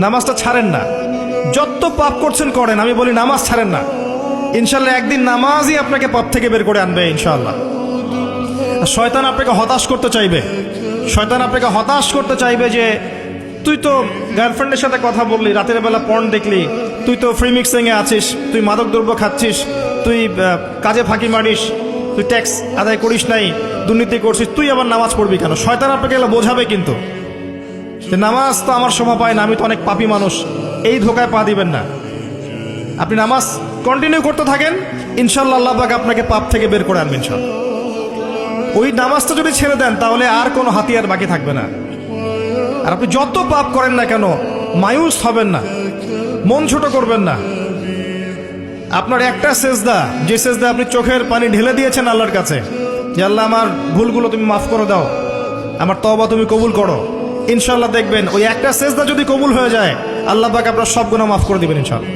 নামাজটা ছাড়েন না, যত পাপ করছেন করেন, আমি বলি নামাজ ছাড়েন না। ইনশাল্লাহ একদিন নামাজই আপনাকে পাপ থেকে বের করে আনবে ইনশাআল্লাহ। শয়তান আপনাকে হতাশ করতে চাইবে, শয়তান আপনাকে হতাশ করতে চাইবে যে তুই তো গার্লফ্রেন্ডের সাথে কথা বললি, রাতের বেলা পর্ন দেখলি, তুই তো ফ্রি মিক্সিংয়ে আছিস, তুই মাদক দ্রব্য খাচ্ছিস, তুই কাজে ফাঁকি মারিস, তুই ট্যাক্স আদায় করিস নাই, দুর্নীতি করছিস, তুই আবার নামাজ পড়বি কেন? শয়তান আপনাকে এগুলো বোঝাবে কিন্তু যে নামাজ তো আমার সময় পায় না, আমি তো অনেক পাপী মানুষ। এই ধোকায় পা দিবেন না। আপনি নামাজ কন্টিনিউ করতে থাকেন, ইনশাল্লাহ আল্লাহ পাক আপনাকে পাপ থেকে বের করে আনবেন ইনশাল্লাহ। ওই নামাজটা যদি ছেড়ে দেন তাহলে আর কোনো হাতিয়ার বাকি থাকবে না। আর আপনি যত পাপ করেন না কেন মায়ুস হবেন না, মন ছোট করবেন না। আপনার একটা সেজদা, যে সেজদা আপনি চোখের পানি ঢেলে দিয়েছেন আল্লাহর কাছে যে আল্লাহ আমার ভুলগুলো তুমি মাফ করে দাও, আমার তওবা তুমি কবুল করো, ইনশাল্লাহ দেখবেন ওই একটা সেজদা যদি কবুল হয়ে যায় আল্লাহ পাক আপনার সব গুনাহ মাফ করে দিবেন ইনশাল্লাহ।